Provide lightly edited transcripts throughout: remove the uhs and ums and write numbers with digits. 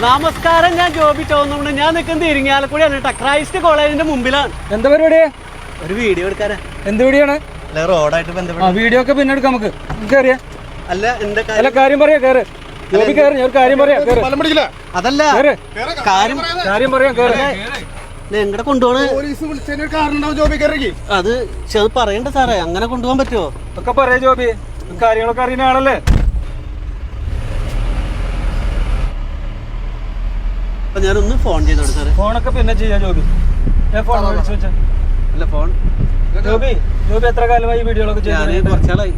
നമസ്കാരം, ഞാൻ ജോബി ചോന്നുകൊണ്ട് ഞാൻ നിൽക്കുന്നത് ഇരിങ്ങാലക്കുടിയാണ് കേട്ടോ. ക്രൈസ്റ്റ് കോളേജിന്റെ മുമ്പിലാണ്. എന്താ പരിപാടി? ഒരു വീഡിയോ എടുക്കാനാ. എന്ത് വീഡിയോ ആണ്? റോഡായിട്ട് ബന്ധപ്പെട്ട വീഡിയോ ഒക്കെ പിന്നെ എടുക്കാം. നമുക്ക് കയറിയാ അല്ല എന്താ കാര്യം പറയാ. കയറ് ജോബി, കയറി. ഞാൻ ഒരു കാര്യം പറയാം. അതല്ല കാര്യം പറയാം. കയറി. എങ്ങടെ കൊണ്ടുപോണ അത് പറയണ്ട സാറേ, അങ്ങനെ കൊണ്ടുപോകാൻ പറ്റുമോ? ഒക്കെ പറയാ ജോബി, കാര്യങ്ങളൊക്കെ അറിയുന്ന ആളല്ലേ. ഞാനൊന്ന് ഫോൺ ചെയ്തോട്ടെ സാറേ. ഫോണൊക്കെ പിന്നെ ചെയ്യാം ജോബി. ഫോൺ വിളിച്ചു വെച്ചാ അല്ല ഫോൺ. ജോബി എത്ര കാലമായി ഈ വീഡിയോകളൊക്കെ ചെയ്യുന്നത്? കുറച്ചാളായി.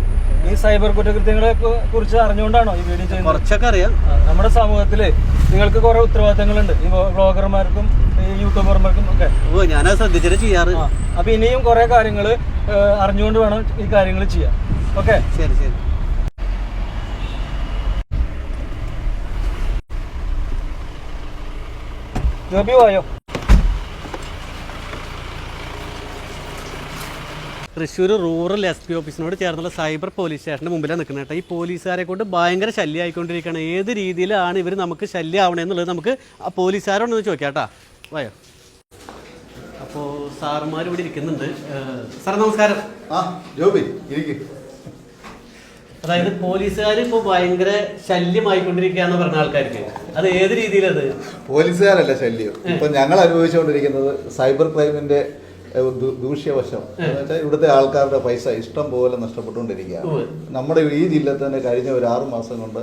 ഈ സൈബർ കുറ്റകൃത്യങ്ങളെ കുറിച്ച് അറിഞ്ഞുകൊണ്ടാണോ ഈ വീഡിയോ ചെയ്യുന്നത്? കുറച്ചൊക്കെ അറിയാം. നമ്മുടെ സമൂഹത്തില് നിങ്ങൾക്ക് കുറെ ഉത്തരവാദിത്തങ്ങളുണ്ട്, ഈ ബ്ലോഗർമാർക്കും ഈ യൂട്യൂബർമാർക്കും ഒക്കെ. ഞാനത് ശ്രദ്ധിച്ചിട്ട് ചെയ്യാറ്. അപ്പൊ ഇനിയും കുറെ കാര്യങ്ങൾ അറിഞ്ഞുകൊണ്ട് വേണം ഈ കാര്യങ്ങൾ ചെയ്യാൻ. ഓക്കെ, ശരി ശരി. ജോബി വായോ. തൃശ്ശൂർ റൂറൽ SP ഓഫീസിനോട് ചേർന്നുള്ള സൈബർ പോലീസ് സ്റ്റേഷൻ്റെ മുമ്പിലാണ് നിൽക്കുന്നത് കേട്ടോ. ഈ പോലീസുകാരെ കൊണ്ട് ഭയങ്കര ശല്യമായിക്കൊണ്ടിരിക്കുകയാണ്. ഏത് രീതിയിലാണ് ഇവർ നമുക്ക് ശല്യമാവണമെന്നുള്ളത് നമുക്ക് ആ പോലീസുകാരോടൊന്ന് ചോദിക്കാം കേട്ടോ. വായോ. അപ്പോൾ സാറുമാർ ഇവിടെ ഇരിക്കുന്നുണ്ട്. സാർ നമസ്കാരം. ജോബി ഇരിക്കും. അതായത് പോലീസുകാർ ഇപ്പോൾ ഭയങ്കര ശല്യമായിക്കൊണ്ടിരിക്കുകയെന്ന് പറഞ്ഞ ആൾക്കാർക്ക് അത് ഏത് രീതിയിലത്? പോലീസുകാരല്ല ശല്യം. ഇപ്പൊ ഞങ്ങൾ അനുഭവിച്ചുകൊണ്ടിരിക്കുന്നത് സൈബർ ക്രൈമിന്റെ ദൂഷ്യവശം എന്ന് വെച്ചാൽ ഇവിടുത്തെ ആൾക്കാരുടെ പൈസ ഇഷ്ടം പോലെ നഷ്ടപ്പെട്ടുകൊണ്ടിരിക്കുകയാണ്. നമ്മുടെ ഈ ജില്ലയിൽ തന്നെ കഴിഞ്ഞ ഒരു 6 മാസം കൊണ്ട്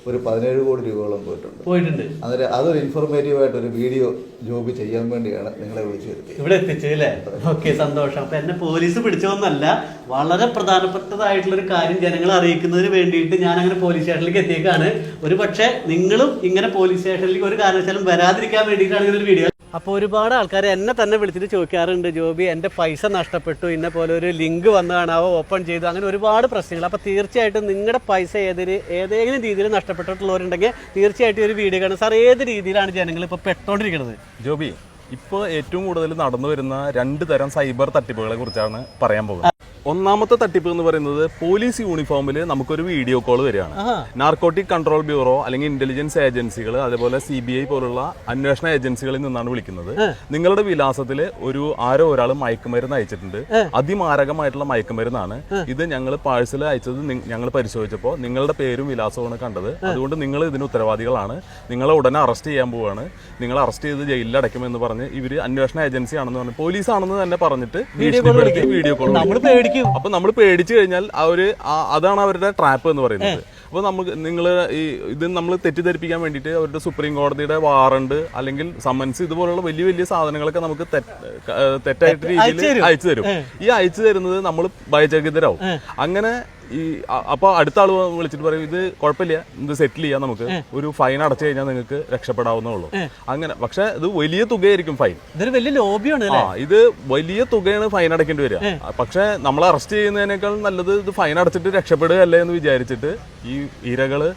ഒരു 17 കോടി രൂപയോളം പോയിട്ടുണ്ട്. അന്നേരം അതൊരു ഇൻഫോർമേറ്റീവായിട്ടൊരു വീഡിയോ ജോബി ചെയ്യാൻ വേണ്ടിയാണ് നിങ്ങളെ വിളിച്ചു വരുത്തിയത്. ഇവിടെ എത്തിച്ചല്ലേ? ഓക്കെ, സന്തോഷം. അപ്പൊ എന്നെ പോലീസ് പിടിച്ചോന്നല്ല, വളരെ പ്രധാനപ്പെട്ടതായിട്ടുള്ളൊരു കാര്യം ജനങ്ങളെ അറിയിക്കുന്നതിന് വേണ്ടിയിട്ട് ഞാൻ അങ്ങനെ പോലീസ് സ്റ്റേഷനിലേക്ക് എത്തിയേക്കാണ്. ഒരു പക്ഷേ നിങ്ങളും ഇങ്ങനെ പോലീസ് സ്റ്റേഷനിലേക്ക് ഒരു കാരണവശാലും വരാതിരിക്കാൻ വേണ്ടിയിട്ടാണ് ഇങ്ങനെ ഒരു വീഡിയോ. അപ്പോൾ ഒരുപാട് ആൾക്കാർ എന്നെ തന്നെ വിളിച്ചിട്ട് ചോദിക്കാറുണ്ട്, ജോബി എൻ്റെ പൈസ നഷ്ടപ്പെട്ടു, ഇന്ന പോലെ ഒരു ലിങ്ക് വന്നതാണ്, അവ ഓപ്പൺ ചെയ്തു, അങ്ങനെ ഒരുപാട് പ്രശ്നങ്ങൾ. അപ്പോൾ തീർച്ചയായിട്ടും നിങ്ങളുടെ പൈസ ഏതെങ്കിലും രീതിയിൽ നഷ്ടപ്പെട്ടിട്ടുള്ളവരുണ്ടെങ്കിൽ തീർച്ചയായിട്ടും ഒരു വീഡിയോ കാണും. സാർ, ഏത് രീതിയിലാണ് ജനങ്ങൾ ഇപ്പോൾ പെട്ടോണ്ടിരിക്കുന്നത്? ജോബി, ഇപ്പോൾ ഏറ്റവും കൂടുതൽ നടന്നു വരുന്ന 2 തരം സൈബർ തട്ടിപ്പുകളെ കുറിച്ചാണ് പറയാൻ പോകുന്നത്. ഒന്നാമത്തെ തട്ടിപ്പ് എന്ന് പറയുന്നത് പോലീസ് യൂണിഫോമിൽ നമുക്കൊരു വീഡിയോ കോൾ വരികയാണ്. നാർക്കോട്ടിക് കൺട്രോൾ ബ്യൂറോ അല്ലെങ്കിൽ ഇന്റലിജൻസ് ഏജൻസികൾ, അതേപോലെ CBI പോലുള്ള അന്വേഷണ ഏജൻസികളിൽ നിന്നാണ് വിളിക്കുന്നത്. നിങ്ങളുടെ വിലാസത്തിൽ ആരോ ഒരാൾ മയക്കുമരുന്ന് അയച്ചിട്ടുണ്ട്, അതിമാരകമായിട്ടുള്ള മയക്കുമരുന്നാണ് ഇത്. ഞങ്ങൾ പാഴ്സൽ അയച്ചത് ഞങ്ങൾ പരിശോധിച്ചപ്പോൾ നിങ്ങളുടെ പേരും വിലാസവുമാണ് കണ്ടത്, അതുകൊണ്ട് നിങ്ങൾ ഇതിന് ഉത്തരവാദികളാണ്, നിങ്ങളെ ഉടനെ അറസ്റ്റ് ചെയ്യാൻ പോവുകയാണ്, നിങ്ങൾ അറസ്റ്റ് ചെയ്ത് ജയിലിൽ അടയ്ക്കുമെന്ന് പറഞ്ഞ് ഇവർ അന്വേഷണ ഏജൻസി ആണെന്ന് പറഞ്ഞു, പോലീസ് ആണെന്ന് തന്നെ പറഞ്ഞിട്ട് വീഡിയോ കോൾ. അപ്പൊ നമ്മൾ പേടിച്ചു കഴിഞ്ഞാൽ അതാണ് അവരുടെ ട്രാപ്പ് എന്ന് പറയുന്നത്. അപ്പോൾ നിങ്ങൾ ഇത് നമ്മൾ തെറ്റിദ്ധരിപ്പിക്കാൻ വേണ്ടിയിട്ട് അവരുടെ സുപ്രീം കോടതിയുടെ വാറണ്ട് അല്ലെങ്കിൽ സമൻസ് ഇതുപോലുള്ള വലിയ വലിയ സാധനങ്ങളൊക്കെ നമുക്ക് തെറ്റായിട്ട് രീതിയിൽ അയച്ചു തരും. ഈ അയച്ചു തരുന്നത് നമ്മൾ ഭയചകിതരാവും. അങ്ങനെ അപ്പൊ അടുത്ത ആള് വിളിച്ചിട്ട് പറയും, ഇത് കുഴപ്പമില്ല, ഇത് സെറ്റിൽ ചെയ്യാം, നമുക്ക് ഒരു ഫൈൻ അടച്ചു കഴിഞ്ഞാൽ നിങ്ങൾക്ക് രക്ഷപ്പെടാവുന്നേ ഉള്ളൂ. അങ്ങനെ പക്ഷെ ഇത് വലിയ തുകയായിരിക്കും ഫൈൻ. വലിയ ലോബിയാണ്. ഇത് വലിയ തുകയാണ് ഫൈൻ അടയ്ക്കേണ്ടി വരിക. പക്ഷെ നമ്മൾ അറസ്റ്റ് ചെയ്യുന്നതിനേക്കാൾ നല്ലത് ഇത് ഫൈൻ അടച്ചിട്ട് രക്ഷപ്പെടുകയല്ലേ എന്ന് വിചാരിച്ചിട്ട് ഈ ഇരകള്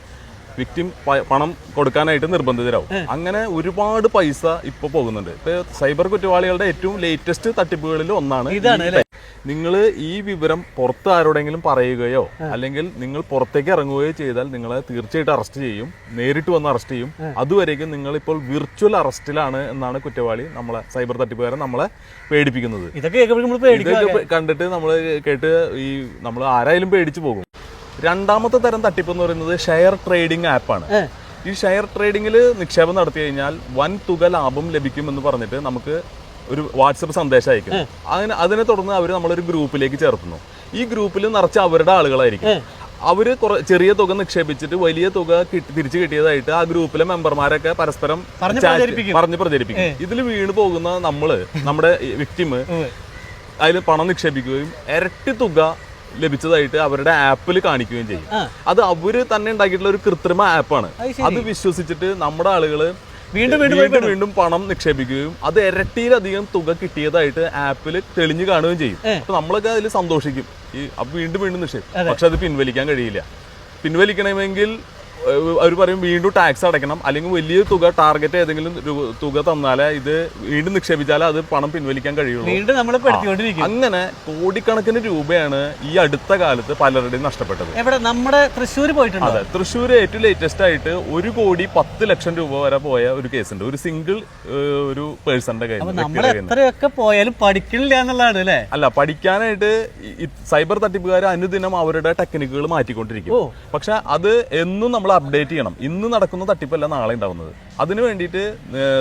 വിക്ടിം പണം കൊടുക്കാനായിട്ട് നിർബന്ധിതരാവും. അങ്ങനെ ഒരുപാട് പൈസ ഇപ്പൊ പോകുന്നുണ്ട്. ഇപ്പൊ സൈബർ കുറ്റവാളികളുടെ ഏറ്റവും ലേറ്റസ്റ്റ് തട്ടിപ്പുകളിൽ ഒന്നാണ് ഇതാണ്. നിങ്ങൾ ഈ വിവരം പുറത്ത് ആരോടെങ്കിലും പറയുകയോ അല്ലെങ്കിൽ നിങ്ങൾ പുറത്തേക്ക് ഇറങ്ങുകയോ ചെയ്താൽ നിങ്ങളെ തീർച്ചയായിട്ടും അറസ്റ്റ് ചെയ്യും, നേരിട്ട് വന്ന് അറസ്റ്റ് ചെയ്യും. അതുവരേക്കും നിങ്ങൾ ഇപ്പോൾ വിർച്വൽ അറസ്റ്റിലാണ് എന്നാണ് കുറ്റവാളി സൈബർ തട്ടിപ്പുകാരൻ നമ്മളെ പേടിപ്പിക്കുന്നത്. ഇതൊക്കെ കണ്ടിട്ട് നമ്മൾ കേട്ട് നമ്മൾ ആരായാലും പേടിച്ചു പോകും. രണ്ടാമത്തെ തരം തട്ടിപ്പ് എന്ന് പറയുന്നത് ഷെയർ ട്രേഡിംഗ് ആപ്പാണ്. ഈ ഷെയർ ട്രേഡിങ്ങിൽ നിക്ഷേപം നടത്തി കഴിഞ്ഞാൽ വൻ തുക ലാഭം ലഭിക്കുമെന്ന് പറഞ്ഞിട്ട് നമുക്ക് ഒരു വാട്സപ്പ് സന്ദേശം അയക്കും. അതിനെ തുടർന്ന് അവർ നമ്മളൊരു ഗ്രൂപ്പിലേക്ക് ചേർത്തുന്നു. ഈ ഗ്രൂപ്പിൽ നിറച്ച് അവരുടെ ആളുകളായിരിക്കും. അവര് ചെറിയ തുക നിക്ഷേപിച്ചിട്ട് വലിയ തുക തിരിച്ചു കിട്ടിയതായിട്ട് ആ ഗ്രൂപ്പിലെ മെമ്പർമാരൊക്കെ പരസ്പരം പറഞ്ഞ് പ്രചരിപ്പിക്കും. ഇതിൽ വീണ് പോകുന്ന നമ്മുടെ വിക്ടിം അതിൽ പണം നിക്ഷേപിക്കുകയും ഇരട്ടി തുക ലഭിച്ചതായിട്ട് അവരുടെ ആപ്പിൽ കാണിക്കുകയും ചെയ്യും. അത് അവര് തന്നെ ഉണ്ടാക്കിയിട്ടുള്ള ഒരു കൃത്രിമ ആപ്പാണ്. അത് വിശ്വസിച്ചിട്ട് നമ്മുടെ ആളുകള് വീണ്ടും പണം നിക്ഷേപിക്കുകയും അത് ഇരട്ടിയിലധികം തുക കിട്ടിയതായിട്ട് ആപ്പിൽ തെളിഞ്ഞു കാണുകയും ചെയ്യും. അപ്പൊ നമ്മളൊക്കെ അതിൽ സന്തോഷിക്കും, വീണ്ടും നിക്ഷേപിക്കും. പക്ഷെ അത് പിൻവലിക്കാൻ കഴിയില്ല. പിൻവലിക്കണമെങ്കിൽ അവർ പറയും വീണ്ടും ടാക്സ് അടയ്ക്കണം, അല്ലെങ്കിൽ വലിയ തുക ടാർഗറ്റ് ഏതെങ്കിലും തുക തന്നാലേ ഇത് വീണ്ടും നിക്ഷേപിച്ചാലേ അത് പണം പിൻവലിക്കാൻ കഴിയുള്ളൂ. വീണ്ടും നമ്മൾ പെടുത്തിക്കൊണ്ടിരിക്കും. അങ്ങനെ കോടിക്കണക്കിന് രൂപയാണ് ഈ അടുത്ത കാലത്ത് പലരുടെയും നഷ്ടപ്പെട്ടത്. എവിടെ? നമ്മുടെ തൃശ്ശൂർ പോയിട്ടുണ്ട്. അതെ, തൃശ്ശൂർ ഏറ്റവും ലേറ്റസ്റ്റ് ആയിട്ട് 1,10,00,000 രൂപ വരെ പോയ ഒരു കേസുണ്ട്, ഒരു സിംഗിൾ ഒരു പേഴ്സന്റെ കയ്യിൽ. നമ്മൾ എത്രയൊക്കെ പോയാലും പഠിക്കണില്ല എന്നുള്ളതാണ് അല്ലേ? അല്ല, പഠിക്കാനായിട്ട് സൈബർ തട്ടിപ്പുകാർ അനുദിനം അവരുടെ ടെക്നിക്കുകൾ മാറ്റിക്കൊണ്ടിരിക്കും. പക്ഷെ അത് എന്നും നമ്മൾ അപ്ഡേറ്റ് ചെയ്യണം. ഇന്ന് നടക്കുന്ന തട്ടിപ്പല്ല നാളെ ഉണ്ടാവുന്നത്. അതിനു വേണ്ടിയിട്ട്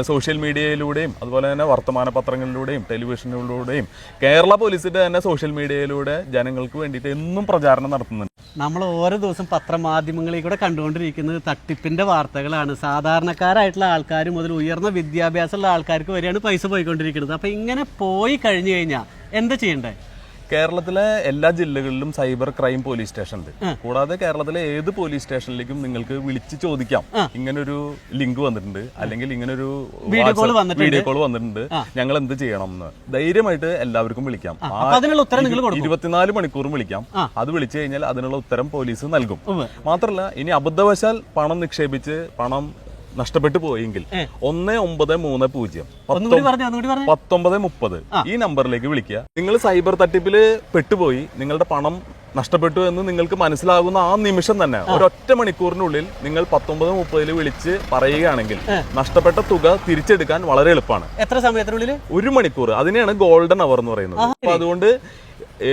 സോഷ്യൽ മീഡിയയിലൂടെയും അതുപോലെ തന്നെ വർത്തമാന പത്രങ്ങളിലൂടെയും ടെലിവിഷനിലൂടെയും കേരള പോലീസിന്റെ തന്നെ സോഷ്യൽ മീഡിയയിലൂടെ ജനങ്ങൾക്ക് വേണ്ടിയിട്ട് എന്നും പ്രചാരണം നടത്തുന്നുണ്ട്. നമ്മൾ ഓരോ ദിവസം പത്രമാധ്യമങ്ങളിൽ കൂടെ കണ്ടുകൊണ്ടിരിക്കുന്നത് തട്ടിപ്പിന്റെ വാർത്തകളാണ്. സാധാരണക്കാരായിട്ടുള്ള ആൾക്കാർ മുതൽ ഉയർന്ന വിദ്യാഭ്യാസമുള്ള ആൾക്കാർക്ക് വരെയാണ് പൈസ പോയിക്കൊണ്ടിരിക്കുന്നത്. അപ്പൊ ഇങ്ങനെ പോയി കഴിഞ്ഞു കഴിഞ്ഞാൽ എന്താ ചെയ്യണ്ടേ? കേരളത്തിലെ എല്ലാ ജില്ലകളിലും സൈബർ ക്രൈം പോലീസ് സ്റ്റേഷൻ ഉണ്ട്. കൂടാതെ കേരളത്തിലെ ഏത് പോലീസ് സ്റ്റേഷനിലേക്കും നിങ്ങൾക്ക് വിളിച്ച് ചോദിക്കാം, ഇങ്ങനൊരു ലിങ്ക് വന്നിട്ടുണ്ട്, അല്ലെങ്കിൽ ഇങ്ങനൊരു വീഡിയോ കോൾ വന്നിട്ടുണ്ട്, ഞങ്ങൾ എന്ത് ചെയ്യണം എന്ന് ധൈര്യമായിട്ട് എല്ലാവർക്കും വിളിക്കാം. 24 മണിക്കൂറും വിളിക്കാം. അത് വിളിച്ചു കഴിഞ്ഞാൽ അതിനുള്ള ഉത്തരം പോലീസ് നൽകും. മാത്രമല്ല, ഇനി അബദ്ധവശാൽ പണം നിക്ഷേപിച്ച് പണം നഷ്ടപ്പെട്ടു പോയെങ്കിൽ 1930 1930 ഈ നമ്പറിലേക്ക് വിളിക്കുക. നിങ്ങൾ സൈബർ തട്ടിപ്പിൽ പെട്ടുപോയി, നിങ്ങളുടെ പണം നഷ്ടപ്പെട്ടു എന്ന് നിങ്ങൾക്ക് മനസ്സിലാകുന്ന ആ നിമിഷം തന്നെ ഒരൊറ്റ മണിക്കൂറിനുള്ളിൽ നിങ്ങൾ 1930 വിളിച്ച് പറയുകയാണെങ്കിൽ നഷ്ടപ്പെട്ട തുക തിരിച്ചെടുക്കാൻ വളരെ എളുപ്പമാണ്. എത്ര സമയത്തിനുള്ളിൽ? 1 മണിക്കൂർ. അതിനെയാണ് ഗോൾഡൻ അവർ എന്ന് പറയുന്നത്. അപ്പൊ അതുകൊണ്ട്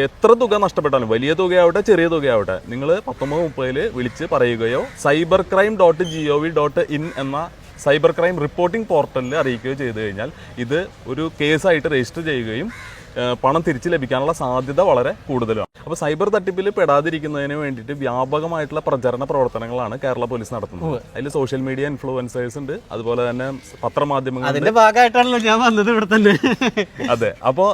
എത്ര തുക നഷ്ടപ്പെട്ടാലും, വലിയ തുകയാവട്ടെ ചെറിയ തുകയാവട്ടെ, നിങ്ങൾ 1930 വിളിച്ച് പറയുകയോ cybercrime.gov.in എന്ന സൈബർ ക്രൈം റിപ്പോർട്ടിംഗ് പോർട്ടലിൽ അറിയിക്കുകയോ ചെയ്തു കഴിഞ്ഞാൽ ഇത് ഒരു കേസായിട്ട് രജിസ്റ്റർ ചെയ്യുകയും പണം തിരിച്ചു ലഭിക്കാനുള്ള സാധ്യത വളരെ കൂടുതലാണ്. അപ്പോൾ സൈബർ തട്ടിപ്പിൽ പെടാതിരിക്കുന്നതിന് വേണ്ടിയിട്ട് വ്യാപകമായിട്ടുള്ള പ്രചരണ പ്രവർത്തനങ്ങളാണ് കേരള പോലീസ് നടത്തുന്നത്. അതിൽ സോഷ്യൽ മീഡിയ ഇൻഫ്ലുവൻസേഴ്സ് ഉണ്ട്, അതുപോലെ തന്നെ പത്രമാധ്യമങ്ങൾ. അതിന്റെ ഭാഗമായിട്ടാണല്ലോ ഞാൻ വന്നത് ഇവിടെ തന്നെ. അതെ. അപ്പോൾ